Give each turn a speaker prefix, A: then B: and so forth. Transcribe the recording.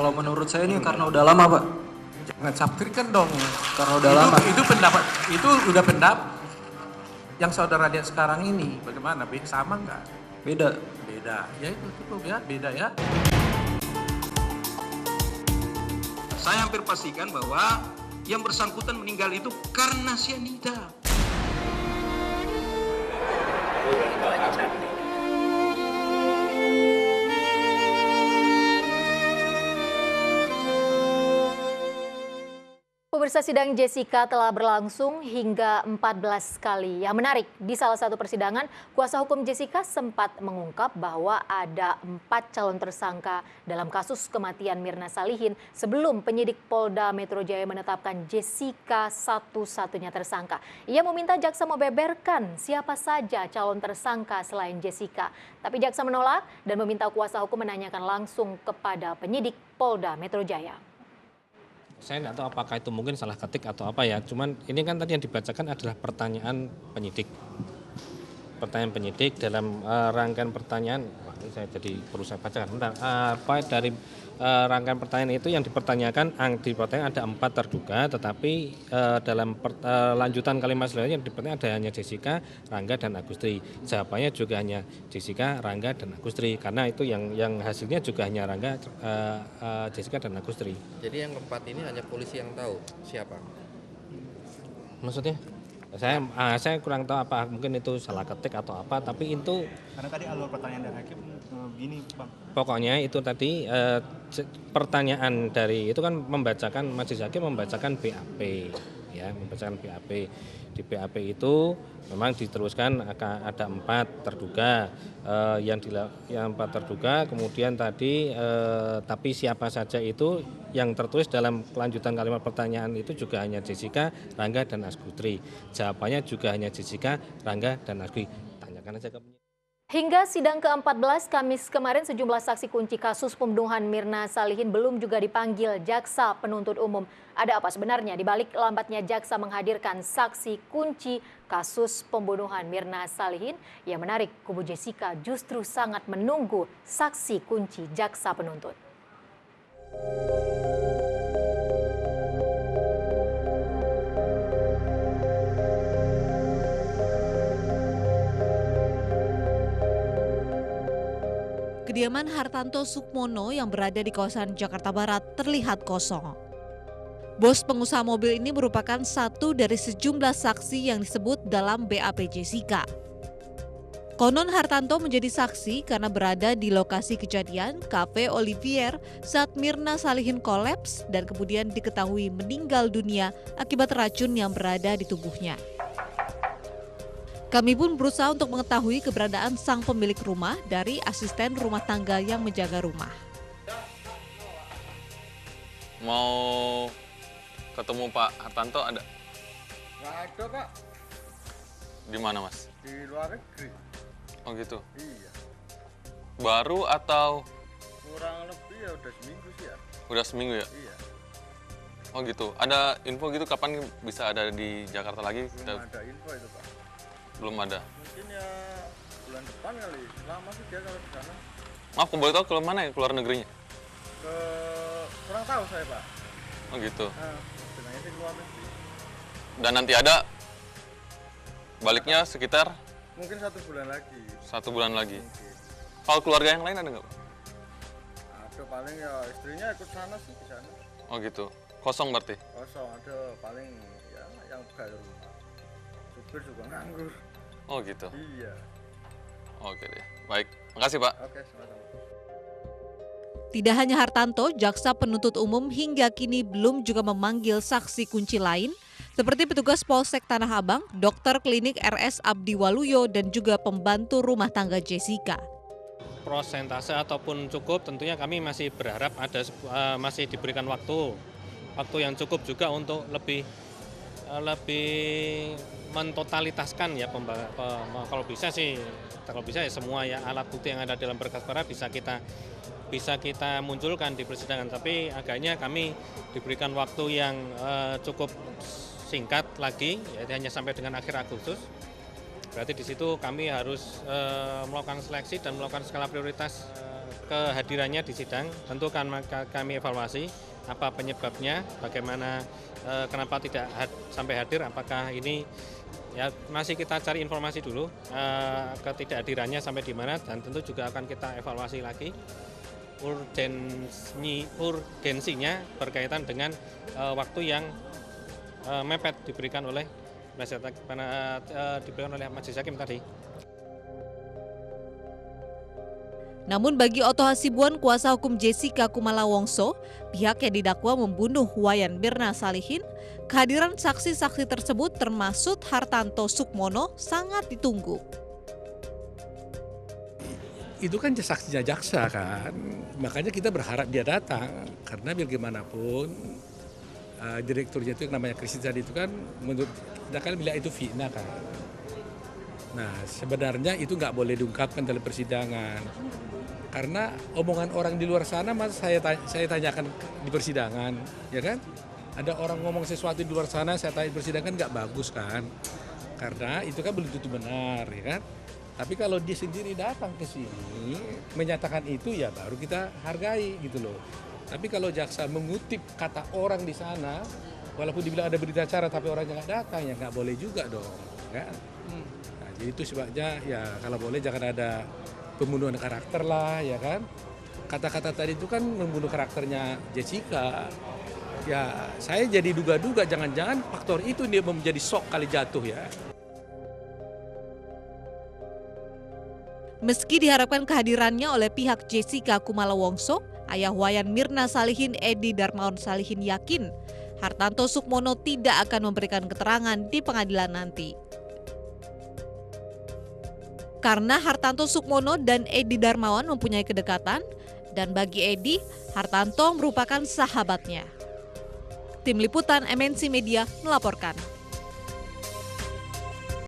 A: Kalau menurut saya ini karena udah lama, Pak.
B: Jangan saptirkan dong.
A: Karena udah lama.
B: Itu pendapat, itu udah pendapat. Yang saudara lihat sekarang ini, bagaimana? Sama nggak?
A: Beda.
B: Beda. Ya itu cukup ya, beda ya.
C: Saya hampir pastikan bahwa yang bersangkutan meninggal itu karena cyanida.
D: Pemirsa, sidang Jessica telah berlangsung hingga 14 kali. Yang menarik, di salah satu persidangan, kuasa hukum Jessica sempat mengungkap bahwa ada 4 calon tersangka dalam kasus kematian Mirna Salihin sebelum penyidik Polda Metro Jaya menetapkan Jessica satu-satunya tersangka. Ia meminta jaksa membeberkan siapa saja calon tersangka selain Jessica. Tapi jaksa menolak dan meminta kuasa hukum menanyakan langsung kepada penyidik Polda Metro Jaya.
E: Saya tidak tahu apakah itu mungkin salah ketik atau apa ya. Cuman ini kan tadi yang dibacakan adalah pertanyaan penyidik. Pertanyaan penyidik dalam rangkaian pertanyaan, saya jadi perlu saya bacakan. Bentar, apa dari rangkaian pertanyaan itu yang dipertanyakan ada 4 terduga, tetapi dalam lanjutan kalimat selanjutnya yang dipertanyakan ada hanya Jessica, Rangga, dan Agustri. Jawabannya juga hanya Jessica, Rangga, dan Agustri, karena itu yang hasilnya juga hanya Rangga, Jessica, dan Agustri.
F: Jadi yang keempat ini hanya polisi yang tahu siapa?
E: Maksudnya? Saya kurang tahu apa mungkin itu salah ketik atau apa, tapi itu
G: karena tadi alur pertanyaan dari hakim begini, Bang.
E: Pokoknya itu tadi pertanyaan dari itu kan majelis hakim membacakan BAP, ya, membacakan BAP. Di BAP itu memang diteruskan ada 4 terduga, yang 4 terduga, kemudian tadi tapi siapa saja itu yang tertulis dalam kelanjutan kalimat pertanyaan itu juga hanya Jessica, Rangga, dan Agustri. Jawabannya juga hanya Jessica, Rangga, dan Agustri. Tanyakan aja ke penyidik.
D: Hingga sidang ke-14 Kamis kemarin, sejumlah saksi kunci kasus pembunuhan Mirna Salihin belum juga dipanggil jaksa penuntut umum. Ada apa sebenarnya di balik lambatnya jaksa menghadirkan saksi kunci kasus pembunuhan Mirna Salihin? Yang menarik, kubu Jessica justru sangat menunggu saksi kunci jaksa penuntut.
H: Kediaman Hartanto Sukmono yang berada di kawasan Jakarta Barat terlihat kosong. Bos pengusaha mobil ini merupakan satu dari sejumlah saksi yang disebut dalam BAP Jessica. Konon Hartanto menjadi saksi karena berada di lokasi kejadian Cafe Olivier saat Mirna Salihin kolaps dan kemudian diketahui meninggal dunia akibat racun yang berada di tubuhnya. Kami pun berusaha untuk mengetahui keberadaan sang pemilik rumah dari asisten rumah tangga yang menjaga rumah.
I: Mau ketemu Pak Hartanto ada?
J: Nggak ada, Pak.
I: Di mana, Mas?
J: Di luar negeri.
I: Oh gitu?
J: Iya.
I: Baru atau?
J: Kurang lebih ya udah seminggu sih ya.
I: Udah seminggu ya?
J: Iya.
I: Oh gitu. Ada info gitu kapan bisa ada di Jakarta lagi?
J: Belum ada info itu, Pak.
I: Belum ada.
J: Mungkin ya bulan depan kali. Lama sih dia kalau di sana.
I: Maaf, boleh tahu ke mana ya, keluar negerinya?
J: Kurang tahu saya, Pak.
I: Oh gitu.
J: Nah, sebenarnya di luar negeri.
I: Dan nanti ada baliknya sekitar?
J: Mungkin 1 bulan lagi.
I: 1 bulan lagi.
J: Mungkin.
I: Kalau keluarga yang lain ada nggak, Pak?
J: Ada paling ya istrinya ikut sana sih di sana.
I: Oh gitu. Kosong berarti?
J: Kosong ada paling ya yang pegawai rumah. Supir juga nganggur.
I: Oh gitu.
J: Iya.
I: Oke deh. Baik. Makasih, Pak.
J: Oke, sama-sama.
H: Tidak hanya Hartanto, jaksa penuntut umum hingga kini belum juga memanggil saksi kunci lain seperti petugas Polsek Tanah Abang, dokter klinik RS Abdi Waluyo, dan juga pembantu rumah tangga Jessica.
E: Prosentase ataupun cukup, tentunya kami masih berharap masih diberikan waktu yang cukup juga untuk lebih mentotalitaskan ya, kalau bisa ya semua ya alat bukti yang ada dalam berkas perkara bisa kita munculkan di persidangan, tapi agaknya kami diberikan waktu yang cukup singkat lagi, yaitu hanya sampai dengan akhir Agustus. Berarti di situ kami harus melakukan seleksi dan melakukan skala prioritas kehadirannya di sidang tentu akan kami evaluasi apa penyebabnya, bagaimana kenapa tidak sampai hadir, apakah ini ya masih kita cari informasi dulu ketidakhadirannya sampai di mana, dan tentu juga akan kita evaluasi lagi urgensinya berkaitan dengan waktu yang mepet diberikan oleh Majelis Hakim tadi.
H: Namun bagi Otto Hasibuan, kuasa hukum Jessica Kumala Wongso, pihak yang didakwa membunuh Wayan Mirna Salihin, kehadiran saksi-saksi tersebut termasuk Hartanto Sukmono sangat ditunggu.
K: Itu kan saksinya jaksa kan, makanya kita berharap dia datang, karena biar gimana pun direkturnya itu yang namanya Kristen itu kan menurut kita kan bilang itu fitnah kan. Nah sebenarnya itu nggak boleh diungkapkan dalam persidangan, karena omongan orang di luar sana mas saya tanyakan di persidangan, ya kan? Ada orang ngomong sesuatu di luar sana, saya tanya di persidangan nggak bagus kan? Karena itu kan belum tentu benar, ya kan? Tapi kalau dia sendiri datang ke sini menyatakan itu ya baru kita hargai gitu loh. Tapi kalau jaksa mengutip kata orang di sana, walaupun dibilang ada berita acara tapi orangnya nggak datang, ya nggak boleh juga dong, kan? Nah, jadi itu sebabnya ya kalau boleh jangan ada pembunuhan karakter lah, ya kan? Kata-kata tadi itu kan membunuh karakternya Jessica. Ya saya jadi duga-duga jangan-jangan faktor itu dia menjadi shock kali jatuh ya.
H: Meski diharapkan kehadirannya oleh pihak Jessica Kumala Wongso, ayah Wayan Mirna Salihin Edi Darmawan Salihin yakin Hartanto Sukmono tidak akan memberikan keterangan di pengadilan nanti. Karena Hartanto Sukmono dan Edi Darmawan mempunyai kedekatan, dan bagi Edi, Hartanto merupakan sahabatnya. Tim Liputan MNC Media melaporkan.